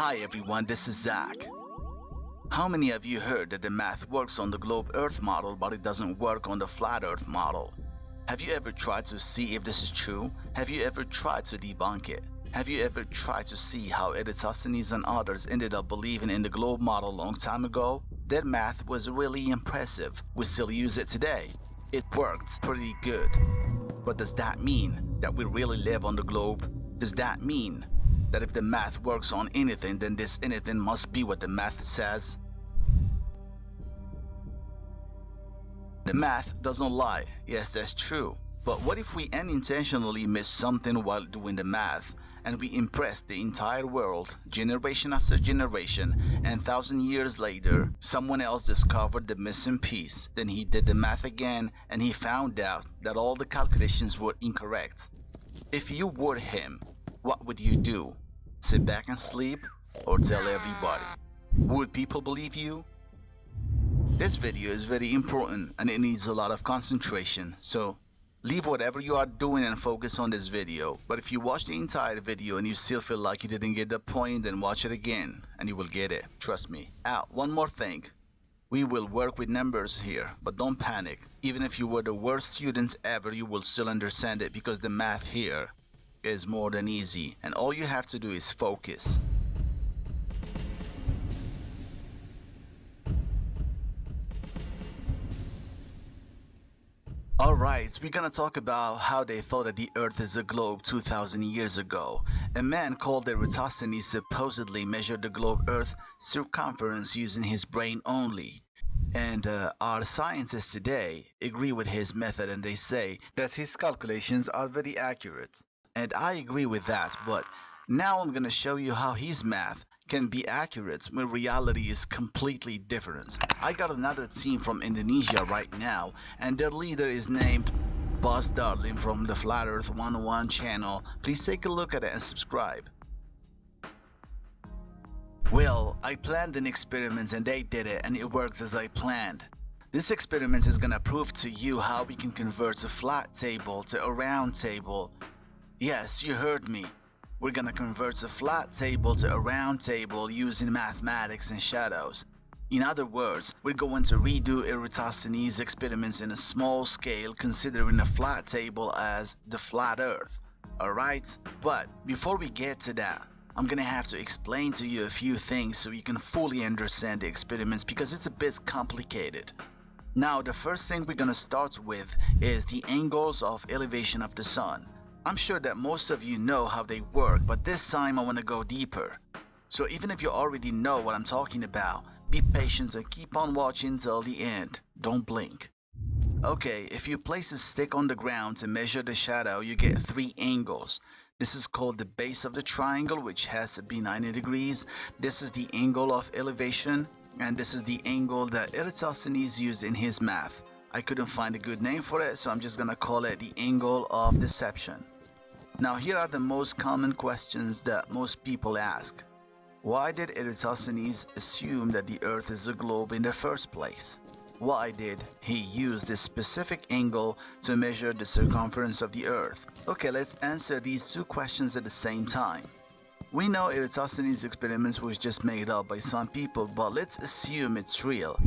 Hi everyone, this is Zach. How many of you heard that the math works on the globe Earth model but it doesn't work on the flat Earth model? Have you ever tried to see if this is true? Have you ever tried to debunk it? Have you ever tried to see how Eratosthenes and others ended up believing in the globe model a long time ago? Their math was really impressive. We still use it today. It worked pretty good. But does that mean that we really live on the globe? Does that mean that if the math works on anything, then this anything must be what the math says? The math doesn't lie. Yes, that's true. But what if we unintentionally miss something while doing the math, and we impress the entire world, generation after generation, and 1,000 years later, someone else discovered the missing piece. Then he did the math again, and he found out that all the calculations were incorrect. If you were him, what would you do? Sit back and sleep, or tell everybody? Would people believe you? This video is very important and it needs a lot of concentration, so leave whatever you are doing and focus on this video. But if you watch the entire video and you still feel like you didn't get the point, then watch it again and you will get it. Trust me. One more thing. We will work with numbers here, but don't panic. Even if you were the worst student ever, you will still understand it because the math here is more than easy and all you have to do is focus. Alright, we're gonna talk about how they thought that the Earth is a globe 2,000 years ago. A man called Eratosthenes supposedly measured the globe Earth circumference using his brain only. And our scientists today agree with his method and they say that his calculations are very accurate. And I agree with that, but now I'm gonna show you how his math can be accurate when reality is completely different. I got another team from Indonesia right now, and their leader is named Boss Darling from the Flat Earth 101 channel. Please take a look at it and subscribe. Well, I planned an experiment and they did it and it works as I planned. This experiment is gonna prove to you how we can convert a flat table to a round table. Yes, you heard me. We're gonna convert a flat table to a round table using mathematics and shadows. In other words, we're going to redo Eratosthenes' experiments in a small scale, considering a flat table as the flat Earth. Alright? But before we get to that, I'm gonna have to explain to you a few things so you can fully understand the experiments because it's a bit complicated. Now, the first thing we're gonna start with is the angles of elevation of the sun. I'm sure that most of you know how they work, but this time I want to go deeper. So even if you already know what I'm talking about, be patient and keep on watching till the end. Don't blink. Okay, if you place a stick on the ground to measure the shadow, you get 3 angles. This is called the base of the triangle, which has to be 90 degrees. This is the angle of elevation, and this is the angle that Eratosthenes used in his math. I couldn't find a good name for it, so I'm just gonna call it the angle of deception. Now here are the most common questions that most people ask. Why did Eratosthenes assume that the Earth is a globe in the first place? Why did he use this specific angle to measure the circumference of the Earth? Okay, let's answer these 2 questions at the same time. We know Eratosthenes' experiments was just made up by some people, but let's assume it's real.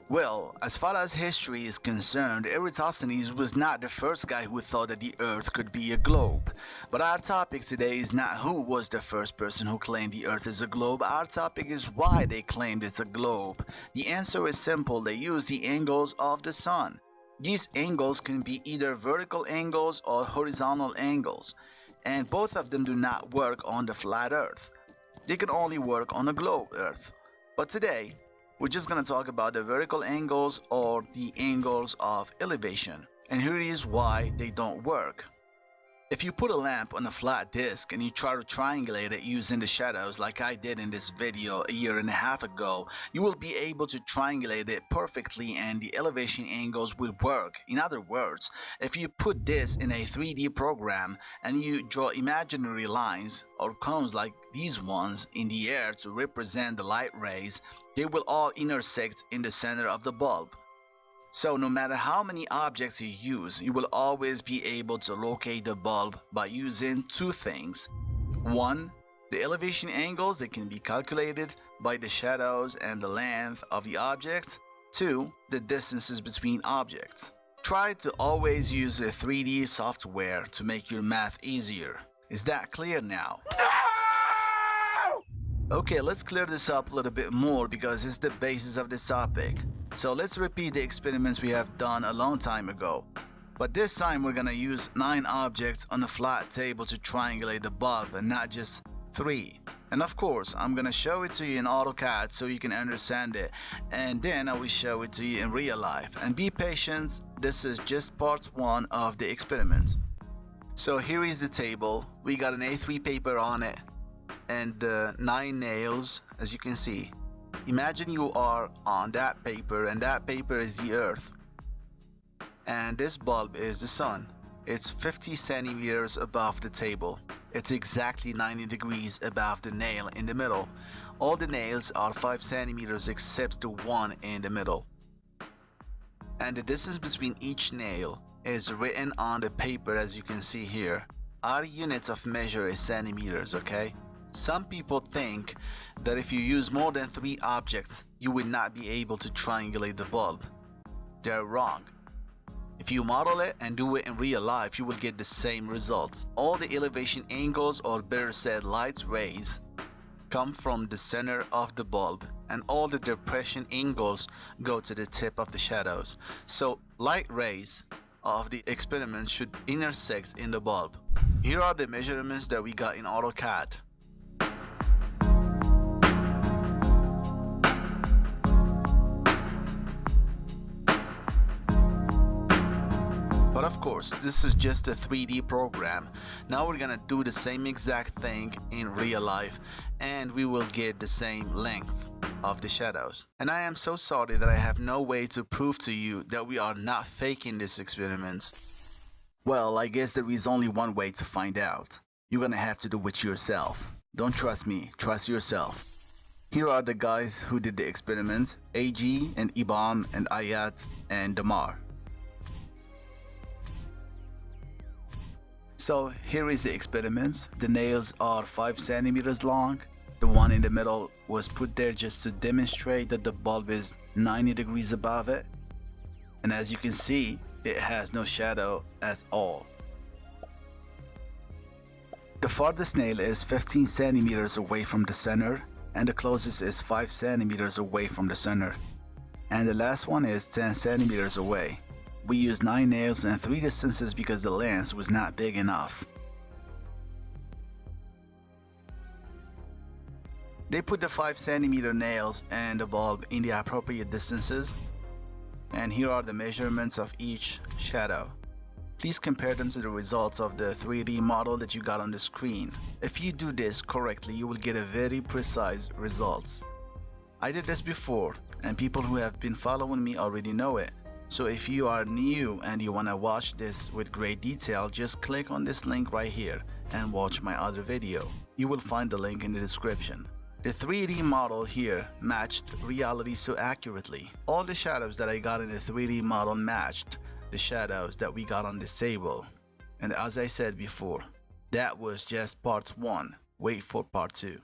Well, as far as history is concerned, Eratosthenes was not the first guy who thought that the Earth could be a globe. But our topic today is not who was the first person who claimed the Earth is a globe. Our topic is why they claimed it's a globe. The answer is simple. They used the angles of the sun. These angles can be either vertical angles or horizontal angles, and both of them do not work on the flat Earth. They can only work on a globe Earth. But today, we're just going to talk about the vertical angles or the angles of elevation. And here is why they don't work. If you put a lamp on a flat disc and you try to triangulate it using the shadows like I did in this video a year and a half ago, you will be able to triangulate it perfectly and the elevation angles will work. In other words, if you put this in a 3D program and you draw imaginary lines or cones like these ones in the air to represent the light rays, they will all intersect in the center of the bulb. So no matter how many objects you use, you will always be able to locate the bulb by using 2 things. 1. The elevation angles, they can be calculated by the shadows and the length of the object. 2. The distances between objects. Try to always use a 3D software to make your math easier. Is that clear now? Okay, let's clear this up a little bit more because it's the basis of this topic. So let's repeat the experiments we have done a long time ago. But this time we're gonna use 9 objects on a flat table to triangulate the bulb and not just 3. And of course, I'm gonna show it to you in AutoCAD so you can understand it, and then I will show it to you in real life. And be patient, this is just part 1 of the experiment. So here is the table. We got an A3 paper on it and 9 nails, as you can see. Imagine you are on that paper, and that paper is the earth, and this bulb is the sun. It's 50 centimeters above the table. It's exactly 90 degrees above the nail in the middle. All the nails are 5 centimeters except the one in the middle. And the distance between each nail is written on the paper, as you can see here. Our unit of measure is centimeters, okay? Some people think that if you use more than 3 objects, you will not be able to triangulate the bulb. They're wrong. If you model it and do it in real life, you will get the same results. All the elevation angles, or better said light rays, come from the center of the bulb, and all the depression angles go to the tip of the shadows. So light rays of the experiment should intersect in the bulb. Here are the measurements that we got in AutoCAD. But of course, this is just a 3D program. Now we're gonna do the same exact thing in real life, and we will get the same length of the shadows. And I am so sorry that I have no way to prove to you that we are not faking this experiment. Well, I guess there is only one way to find out. You're gonna have to do it yourself. Don't trust me, trust yourself. Here are the guys who did the experiment: AG and Iban and Ayat and Damar. So here is the experiment. The nails are 5 centimeters long. The one in the middle was put there just to demonstrate that the bulb is 90 degrees above it. And as you can see, it has no shadow at all. The farthest nail is 15 centimeters away from the center, and the closest is 5 centimeters away from the center. And the last one is 10 centimeters away. We used 9 nails and 3 distances because the lens was not big enough. They put the 5 centimeter nails and the bulb in the appropriate distances, and here are the measurements of each shadow. Please compare them to the results of the 3D model that you got on the screen. If you do this correctly, you will get a very precise results. I did this before, and people who have been following me already know it. So if you are new and you want to watch this with great detail, just click on this link right here and watch my other video. You will find the link in the description. The 3D model here matched reality so accurately. All the shadows that I got in the 3D model matched the shadows that we got on this table. And as I said before, that was just part 1. Wait for part 2.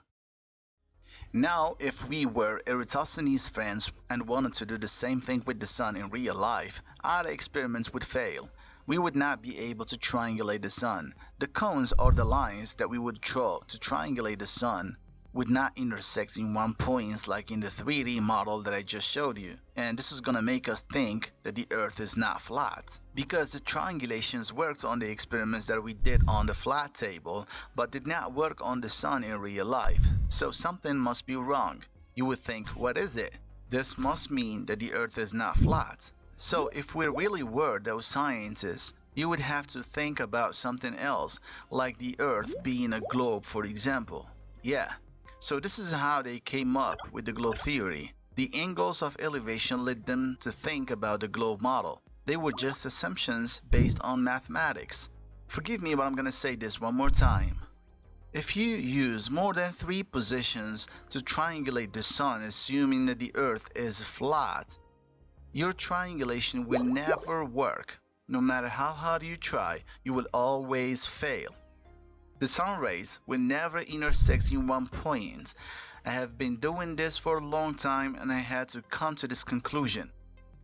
Now, if we were Eratosthenes' friends and wanted to do the same thing with the sun in real life, our experiments would fail. We would not be able to triangulate the sun. The cones or the lines that we would draw to triangulate the sun would not intersect in one point like in the 3D model that I just showed you. And this is gonna make us think that the earth is not flat, because the triangulations worked on the experiments that we did on the flat table, but did not work on the sun in real life. So something must be wrong. You would think, what is it? This must mean that the earth is not flat. So if we really were those scientists, you would have to think about something else, like the earth being a globe, for example. Yeah. So this is how they came up with the globe theory. The angles of elevation led them to think about the globe model. They were just assumptions based on mathematics. Forgive me, but I'm gonna say this one more time. If you use more than 3 positions to triangulate the sun, assuming that the earth is flat, your triangulation will never work. No matter how hard you try, you will always fail. The sun rays will never intersect in one point. I have been doing this for a long time and I had to come to this conclusion.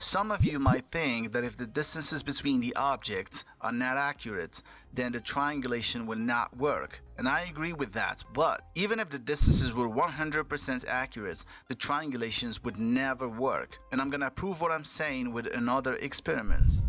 Some of you might think that if the distances between the objects are not accurate, then the triangulation will not work. And I agree with that, but even if the distances were 100% accurate, the triangulations would never work. And I'm gonna prove what I'm saying with another experiment.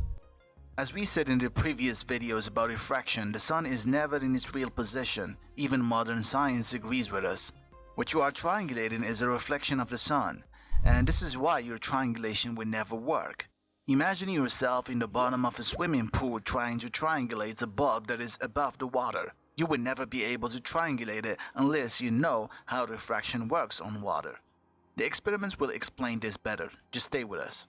As we said in the previous videos about refraction, the sun is never in its real position. Even modern science agrees with us. What you are triangulating is a reflection of the sun. And this is why your triangulation will never work. Imagine yourself in the bottom of a swimming pool trying to triangulate a bulb that is above the water. You will never be able to triangulate it unless you know how refraction works on water. The experiments will explain this better. Just stay with us.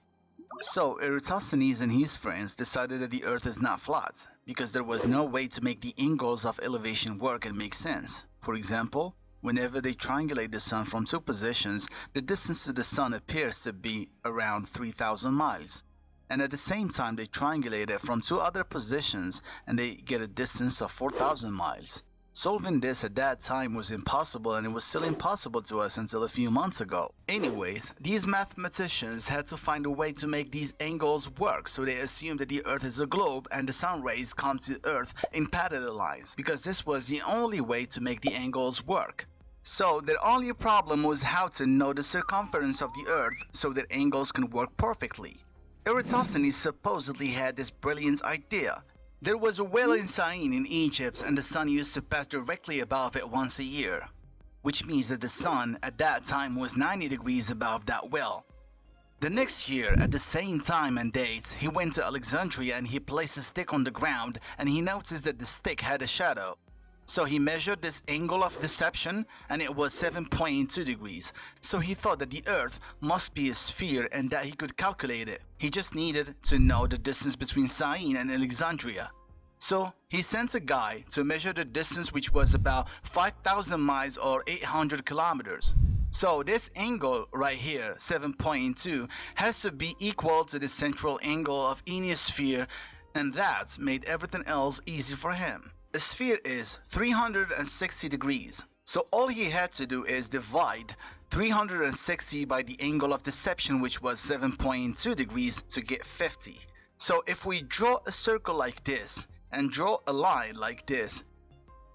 So Eratosthenes and his friends decided that the Earth is not flat because there was no way to make the angles of elevation work and make sense. For example, whenever they triangulate the sun from two positions, the distance to the sun appears to be around 3,000 miles. And at the same time, they triangulate it from two other positions and they get a distance of 4,000 miles. Solving this at that time was impossible, and it was still impossible to us until a few months ago. Anyways, these mathematicians had to find a way to make these angles work, so they assumed that the Earth is a globe and the sun rays come to Earth in parallel lines, because this was the only way to make the angles work. So their only problem was how to know the circumference of the Earth so that angles can work perfectly. Eratosthenes supposedly had this brilliant idea. There was a well in Syene in Egypt, and the sun used to pass directly above it once a year, which means that the sun at that time was 90 degrees above that well. The next year, at the same time and date, he went to Alexandria and he placed a stick on the ground, and he noticed that the stick had a shadow. So he measured this angle of deception and it was 7.2 degrees. So he thought that the Earth must be a sphere and that he could calculate it. He just needed to know the distance between Syene and Alexandria. So he sent a guy to measure the distance, which was about 5,000 miles or 800 kilometers. So this angle right here, 7.2, has to be equal to the central angle of any sphere, and that made everything else easy for him. A sphere is 360 degrees, so all he had to do is divide 360 by the angle of deception, which was 7.2 degrees, to get 50. So if we draw a circle like this and draw a line like this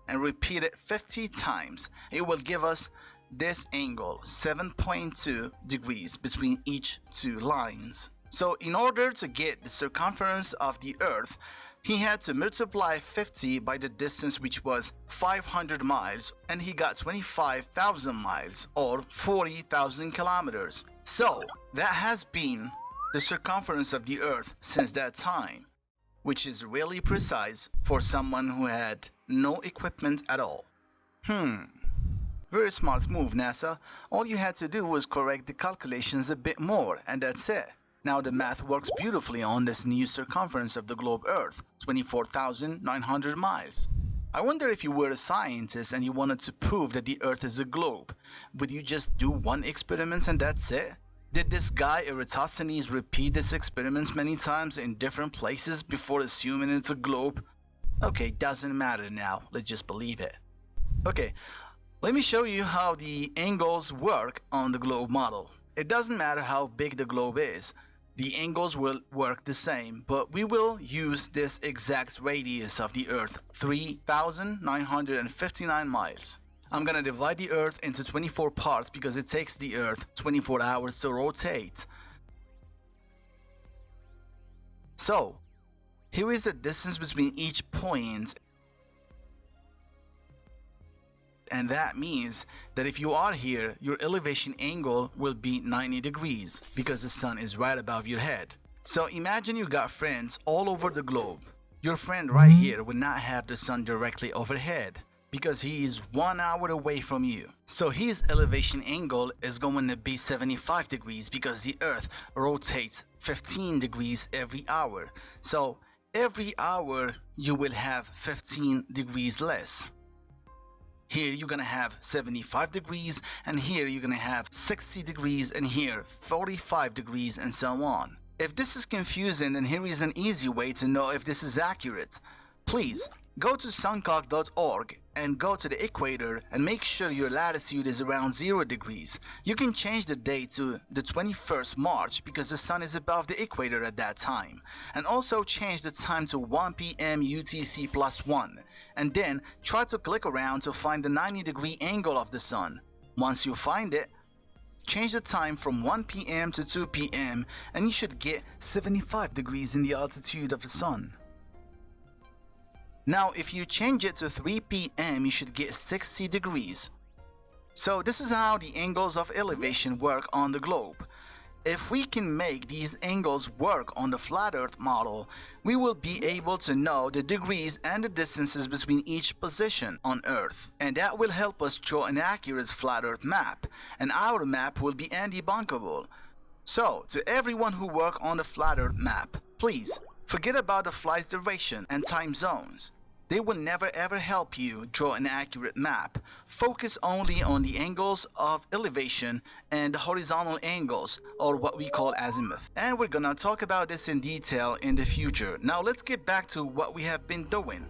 and repeat it 50 times, it will give us this angle, 7.2 degrees between each two lines. So in order to get the circumference of the Earth, he had to multiply 50 by the distance, which was 500 miles, and he got 25,000 miles or 40,000 kilometers. So that has been the circumference of the Earth since that time, which is really precise for someone who had no equipment at all. Very smart move, NASA. All you had to do was correct the calculations a bit more, and that's it. Now the math works beautifully on this new circumference of the globe Earth, 24,900 miles. I wonder if you were a scientist and you wanted to prove that the Earth is a globe, would you just do one experiment and that's it? Did this guy Eratosthenes repeat this experiment many times in different places before assuming it's a globe? Okay, doesn't matter now, let's just believe it. Okay, let me show you how the angles work on the globe model. It doesn't matter how big the globe is. The angles will work the same, but we will use this exact radius of the Earth, 3,959 miles. I'm gonna divide the Earth into 24 parts because it takes the Earth 24 hours to rotate. So, here is the distance between each point. And that means that if you are here, your elevation angle will be 90 degrees because the sun is right above your head. So imagine you got friends all over the globe. Your friend right here would not have the sun directly overhead because he is 1 hour away from you. So his elevation angle is going to be 75 degrees because the Earth rotates 15 degrees every hour. So every hour you will have 15 degrees less. Here you're gonna have 75 degrees, and here you're gonna have 60 degrees, and here 45 degrees, and so on. If this is confusing, then here is an easy way to know if this is accurate. Please go to suncock.org and go to the equator and make sure your latitude is around 0 degrees. You can change the date to the 21st March because the sun is above the equator at that time. And also change the time to 1 p.m. UTC plus 1. And then try to click around to find the 90-degree angle of the sun. Once you find it, change the time from 1 p.m. to 2 p.m. and you should get 75 degrees in the altitude of the sun. Now if you change it to 3 p.m. you should get 60 degrees. So this is how the angles of elevation work on the globe. If we can make these angles work on the flat earth model, we will be able to know the degrees and the distances between each position on earth. And that will help us draw an accurate flat earth map, and our map will be undebunkable. So to everyone who work on the flat earth map, please forget about the flight's duration and time zones. They will never ever help you draw an accurate map. Focus only on the angles of elevation and the horizontal angles, or what we call azimuth. And we're gonna talk about this in detail in the future. Now let's get back to what we have been doing.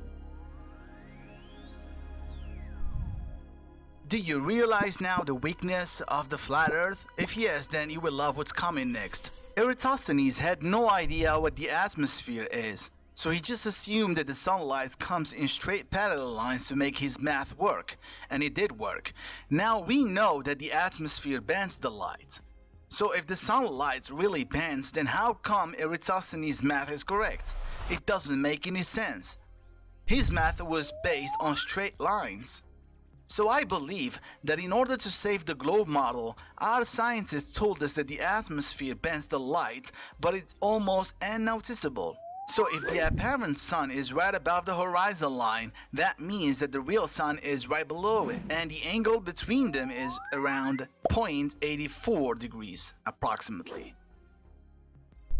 Do you realize now the weakness of the flat earth? If yes, then you will love what's coming next. Eratosthenes had no idea what the atmosphere is. So he just assumed that the sunlight comes in straight parallel lines to make his math work, and it did work. Now we know that the atmosphere bends the light. So if the sunlight really bends, then how come Eratosthenes' math is correct? It doesn't make any sense. His math was based on straight lines. So I believe that in order to save the globe model, our scientists told us that the atmosphere bends the light, but it's almost unnoticeable. So if the apparent sun is right above the horizon line, that means that the real sun is right below it, and the angle between them is around 0.84 degrees approximately.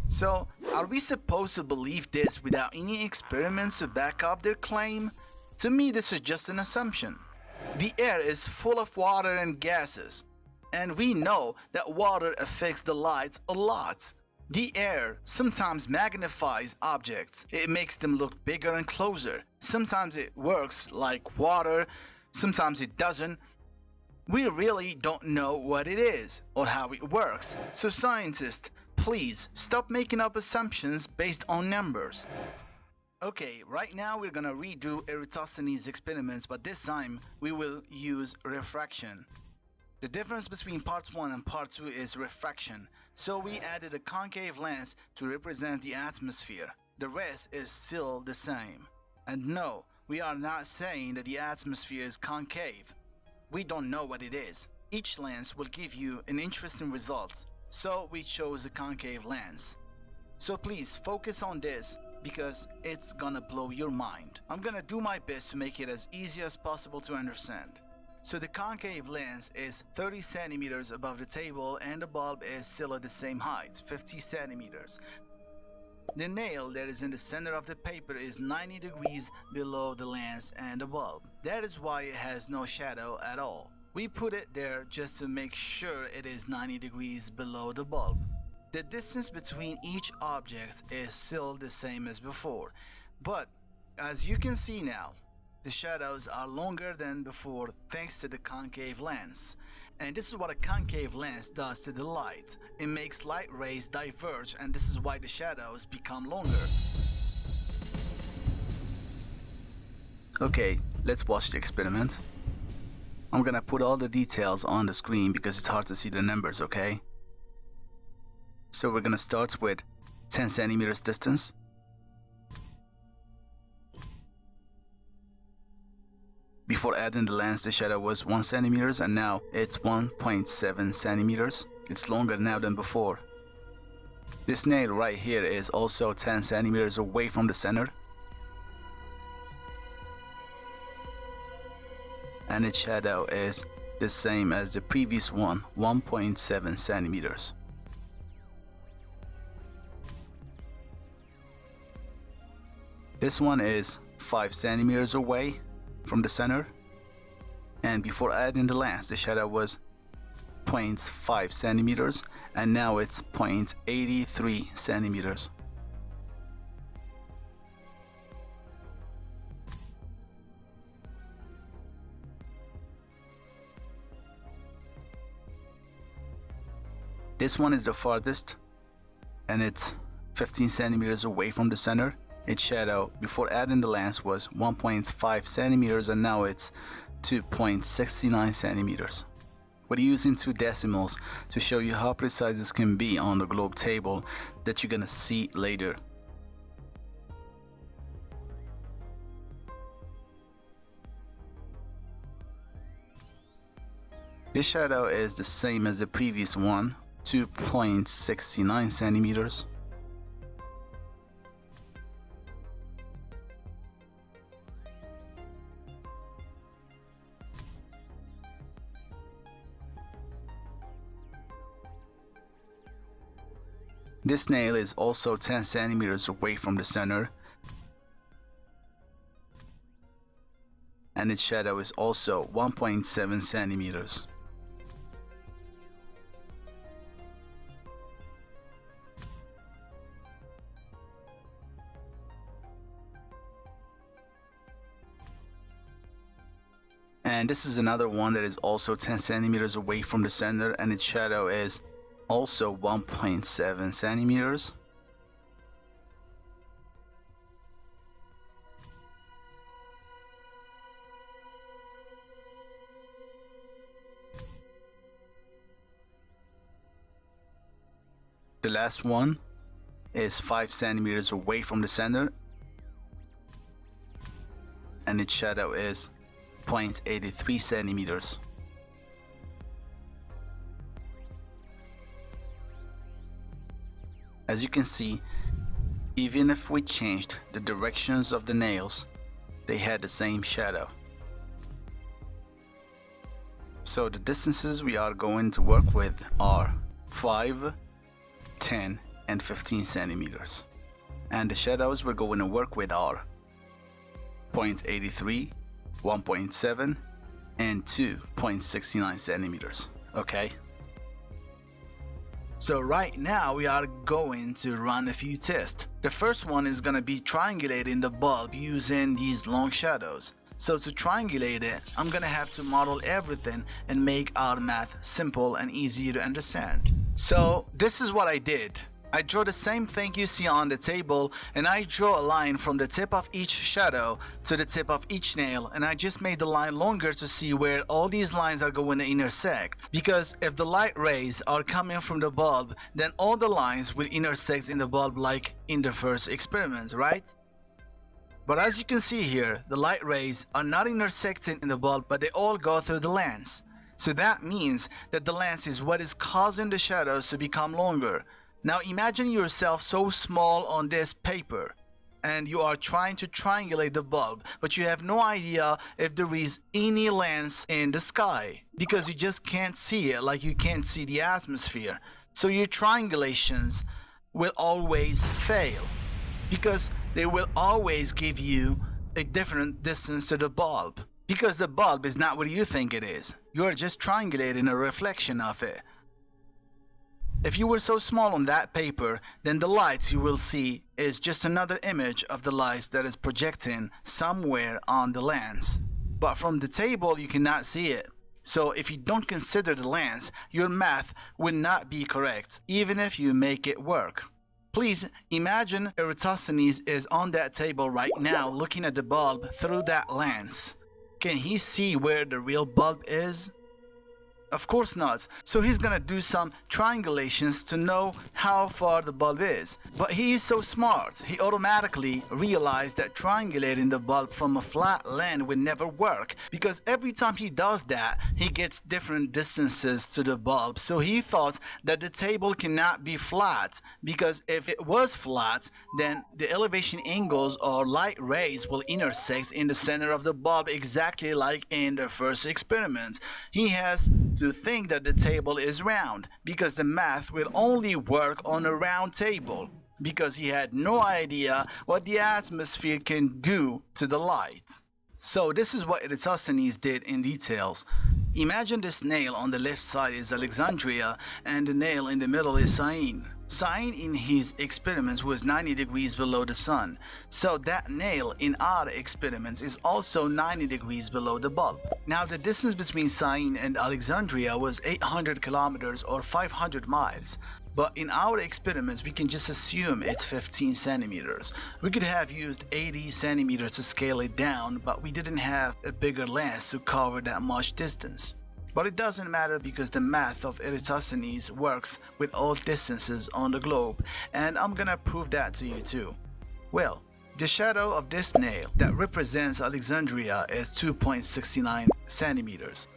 So are we supposed to believe this without any experiments to back up their claim? To me, this is just an assumption. The air is full of water and gases, and we know that water affects the light a lot. The air sometimes magnifies objects. It makes them look bigger and closer. Sometimes it works like water, sometimes it doesn't. We really don't know what it is or how it works. So scientists, please stop making up assumptions based on numbers. Okay, right now we're gonna redo Eratosthenes' experiments, but this time we will use refraction. The difference between part 1 and part 2 is refraction, so we added a concave lens to represent the atmosphere. The rest is still the same. And no, we are not saying that the atmosphere is concave. We don't know what it is. Each lens will give you an interesting result, so we chose a concave lens. So please focus on this because it's gonna blow your mind. I'm gonna do my best to make it as easy as possible to understand. So the concave lens is 30 centimeters above the table and the bulb is still at the same height, 50 centimeters. The nail that is in the center of the paper is 90 degrees below the lens and the bulb. That is why it has no shadow at all. We put it there just to make sure it is 90 degrees below the bulb. The distance between each object is still the same as before, but as you can see now, the shadows are longer than before thanks to the concave lens. And this is what a concave lens does to the light. It makes light rays diverge, and this is why the shadows become longer. Okay, let's watch the experiment. I'm gonna put all the details on the screen because it's hard to see the numbers, okay? So we're gonna start with 10 centimeters distance. Before adding the lens, the shadow was 1 centimeters and now it's 1.7 centimeters. It's longer now than before. This nail right here is also 10 centimeters away from the center. And its shadow is the same as the previous one, 1.7 centimeters. This one is 5 centimeters away from the center, and before adding the lens the shadow was 0.5 centimeters and now it's 0.83 centimeters. This one is the farthest, and it's 15 centimeters away from the center. Its shadow before adding the lens was 1.5 centimeters, and now it's 2.69 centimeters. We're using 2 decimals to show you how precise this can be on the globe table that you're gonna see later. This shadow is the same as the previous one, 2.69 centimeters. This nail is also 10 centimeters away from the center, and its shadow is also 1.7 centimeters. And this is another one that is also 10 centimeters away from the center, and its shadow is also 1.7 centimeters. The last one is 5 centimeters away from the center, and its shadow is 0.83 centimeters. As you can see, even if we changed the directions of the nails, they had the same shadow. So the distances we are going to work with are 5, 10, and 15 centimeters. And the shadows we're going to work with are 0.83, 1.7, and 2.69 centimeters. Okay? So right now we are going to run a few tests. The first one is going to be triangulating the bulb using these long shadows. So to triangulate it, I'm going to have to model everything and make our math simple and easy to understand. So this is what I did. I draw the same thing you see on the table, and I draw a line from the tip of each shadow to the tip of each nail, and I just made the line longer to see where all these lines are going to intersect. Because if the light rays are coming from the bulb, then all the lines will intersect in the bulb like in the first experiments, right? But as you can see here, the light rays are not intersecting in the bulb, but they all go through the lens. So that means that the lens is what is causing the shadows to become longer. Now imagine yourself so small on this paper, and you are trying to triangulate the bulb, but you have no idea if there is any lens in the sky, because you just can't see it like you can't see the atmosphere. So your triangulations will always fail, because they will always give you a different distance to the bulb, because the bulb is not what you think it is. You are just triangulating a reflection of it. If you were so small on that paper, then the lights you will see is just another image of the lights that is projecting somewhere on the lens. But from the table you cannot see it. So if you don't consider the lens, your math will not be correct, even if you make it work. Please imagine Eratosthenes is on that table right now looking at the bulb through that lens. Can he see where the real bulb is? Of course not. So he's gonna do some triangulations to know how far the bulb is. But he is so smart, he automatically realized that triangulating the bulb from a flat lens would never work, because every time he does that, he gets different distances to the bulb. So he thought that the table cannot be flat, because if it was flat, then the elevation angles or light rays will intersect in the center of the bulb, exactly like in the first experiment. He has to think that the table is round, because the math will only work on a round table, because he had no idea what the atmosphere can do to the light. So this is what Eratosthenes did in details. Imagine this nail on the left side is Alexandria and the nail in the middle is Syene. Sine in his experiments was 90 degrees below the sun, so that nail in our experiments is also 90 degrees below the bulb. Now the distance between Sine and Alexandria was 800 kilometers or 500 miles. But in our experiments, we can just assume it's 15 centimeters. We could have used 80 centimeters to scale it down, but we didn't have a bigger lens to cover that much distance. But it doesn't matter because the math of Eratosthenes works with all distances on the globe, and I'm gonna prove that to you too. Well, the shadow of this nail that represents Alexandria is 2.69 centimeters.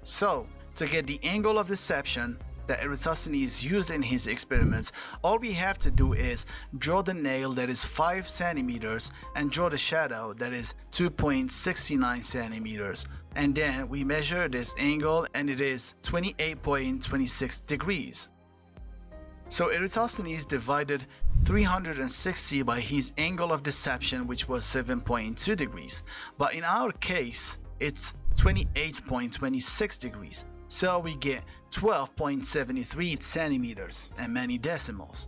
So, to get the angle of deception that Eratosthenes used in his experiments, all we have to do is draw the nail that is 5 centimeters and draw the shadow that is 2.69 centimeters. And then we measure this angle and it is 28.26 degrees. So Eratosthenes divided 360 by his angle of deception, which was 7.2 degrees. But in our case, it's 28.26 degrees. So we get 12.73 centimeters and many decimals.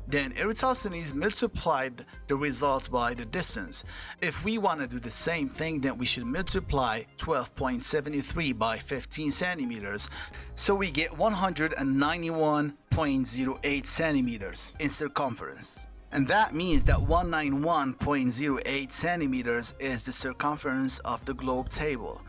Then Eratosthenes multiplied the results by the distance. If we want to do the same thing, then we should multiply 12.73 by 15 centimeters. So we get 191.08 centimeters in circumference. And that means that 191.08 centimeters is the circumference of the globe table.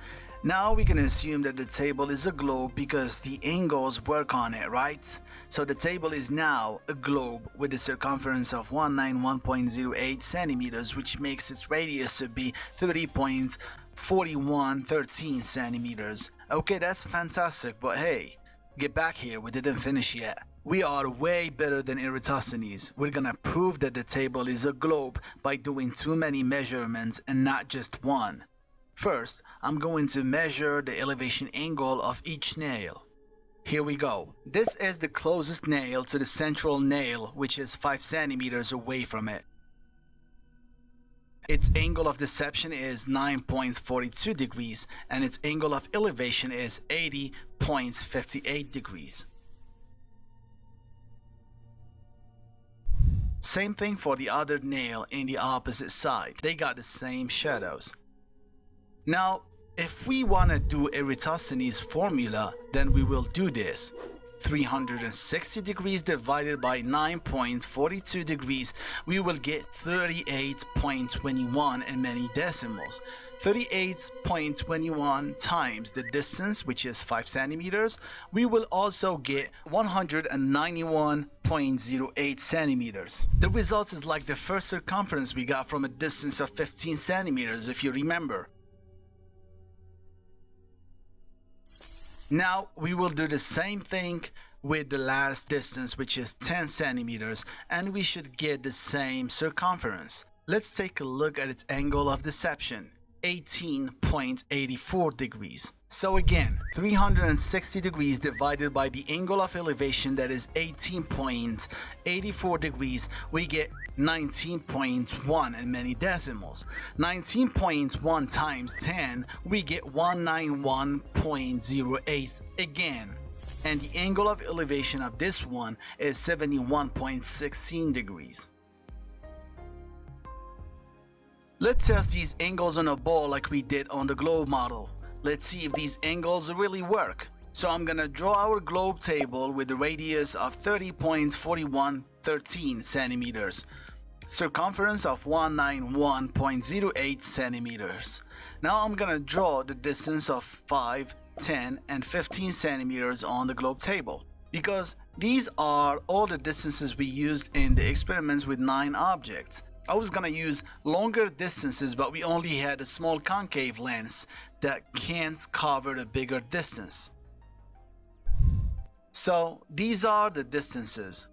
Now we can assume that the table is a globe because the angles work on it, right? So the table is now a globe with a circumference of 191.08 centimeters, which makes its radius to be 30.4113 centimeters. Okay, that's fantastic, but hey, get back here, we didn't finish yet. We are way better than Eratosthenes. We're gonna prove that the table is a globe by doing too many measurements and not just one. First, I'm going to measure the elevation angle of each nail. Here we go. This is the closest nail to the central nail, which is 5 centimeters away from it. Its angle of deception is 9.42 degrees and its angle of elevation is 80.58 degrees. Same thing for the other nail in the opposite side. They got the same shadows. Now, if we want to do Eratosthenes' formula, then we will do this. 360 degrees divided by 9.42 degrees, we will get 38.21 and many decimals. 38.21 times the distance, which is 5 centimeters, we will also get 191.08 centimeters. The result is like the first circumference we got from a distance of 15 centimeters, if you remember. Now we will do the same thing with the last distance, which is 10 centimeters, and we should get the same circumference. Let's take a look at its angle of deception, 18.84 degrees. So again, 360 degrees divided by the angle of elevation, that is 18.84 degrees, we get 19.1 and many decimals. 19.1 times 10, we get 191.08 again. And the angle of elevation of this one is 71.16 degrees. Let's test these angles on a ball like we did on the globe model. Let's see if these angles really work. So I'm gonna draw our globe table with a radius of 30.4113 centimeters, circumference of 191.08 centimeters. Now I'm gonna draw the distance of 5, 10, and 15 centimeters on the globe table, because these are all the distances we used in the experiments with 9 objects. I was gonna use longer distances, but we only had a small concave lens that can't cover a bigger distance. So these are the distances.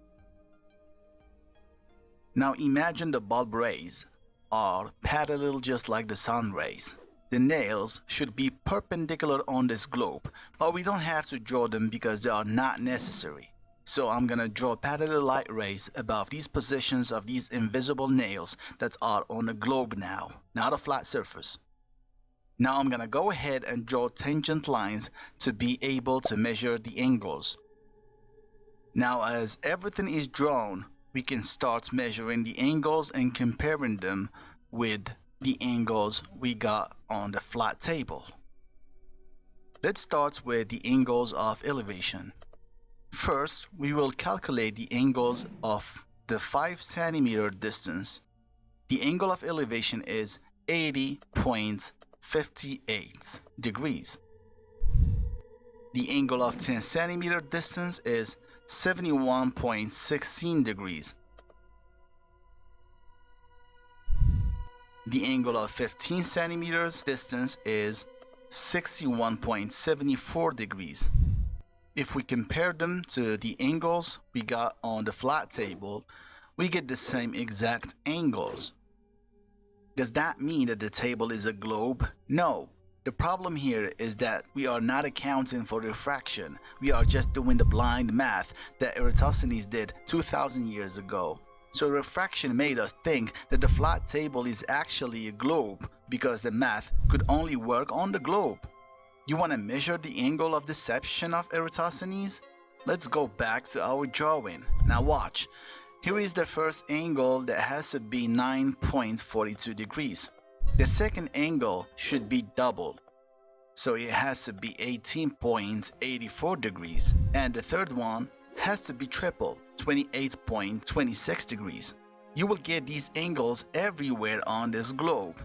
Now imagine the bulb rays are parallel just like the sun rays. The nails should be perpendicular on this globe, but we don't have to draw them because they are not necessary. So I'm gonna draw parallel light rays above these positions of these invisible nails that are on the globe now, not a flat surface. Now I'm gonna go ahead and draw tangent lines to be able to measure the angles. Now, as everything is drawn, we can start measuring the angles and comparing them with the angles we got on the flat table. Let's start with the angles of elevation. First, we will calculate the angles of the 5 centimeter distance. The angle of elevation is 80.58 degrees. The angle of 10 centimeter distance is 71.16 degrees. The angle of 15 centimeters distance is 61.74 degrees. If we compare them to the angles we got on the flat table, we get the same exact angles. Does that mean that the table is a globe? No. The problem here is that we are not accounting for refraction. We are just doing the blind math that Eratosthenes did 2,000 years ago. So refraction made us think that the flat table is actually a globe because the math could only work on the globe. You want to measure the angle of deception of Eratosthenes? Let's go back to our drawing. Now watch. Here is the first angle that has to be 9.42 degrees. The second angle should be double, so it has to be 18.84 degrees, and the third one has to be triple, 28.26 degrees. You will get these angles everywhere on this globe.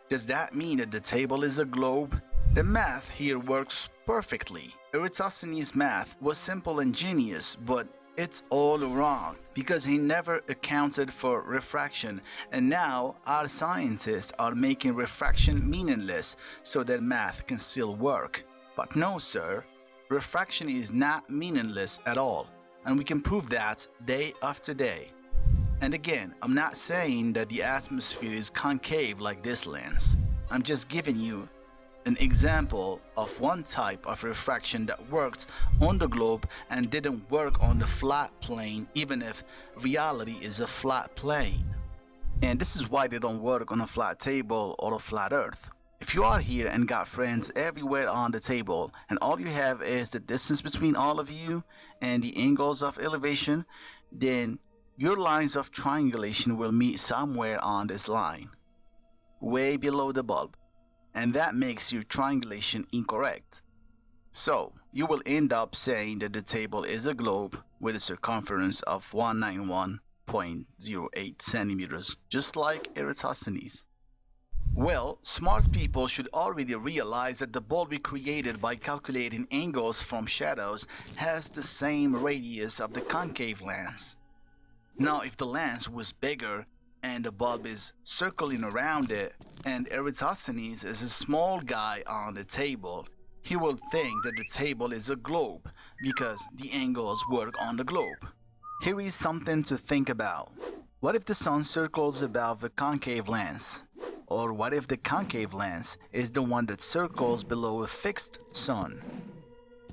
Does that mean that the table is a globe? The math here works perfectly. Eratosthenes' math was simple and genius, but it's all wrong because he never accounted for refraction, and now our scientists are making refraction meaningless so that math can still work. But no, sir, refraction is not meaningless at all, and we can prove that day after day. And again, I'm not saying that the atmosphere is concave like this lens. I'm just giving you an example of one type of refraction that worked on the globe and didn't work on the flat plane, even if reality is a flat plane. And this is why they don't work on a flat table or a flat earth. If you are here and got friends everywhere on the table and all you have is the distance between all of you and the angles of elevation, then your lines of triangulation will meet somewhere on this line, way below the bulb. And that makes your triangulation incorrect. So you will end up saying that the table is a globe with a circumference of 191.08 centimeters, just like Eratosthenes. Well, smart people should already realize that the bulb we created by calculating angles from shadows has the same radius of the concave lens. Now, if the lens was bigger and the bulb is circling around it, and Eratosthenes is a small guy on the table, he will think that the table is a globe because the angles work on the globe. Here is something to think about. What if the sun circles above the concave lens? Or what if the concave lens is the one that circles below a fixed sun?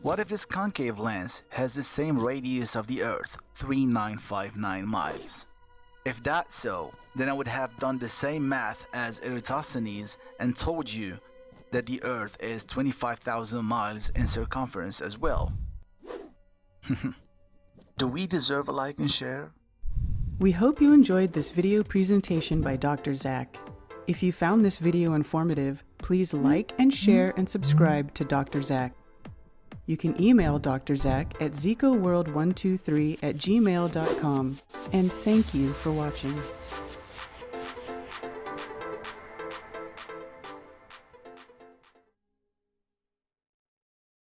What if this concave lens has the same radius of the Earth, 3959 miles? If that's so, then I would have done the same math as Eratosthenes and told you that the Earth is 25,000 miles in circumference as well. Do we deserve a like and share? We hope you enjoyed this video presentation by Dr. Zach. If you found this video informative, please like and share and subscribe to Dr. Zach. You can email Dr. Zach at zicoworld123@gmail.com. And thank you for watching.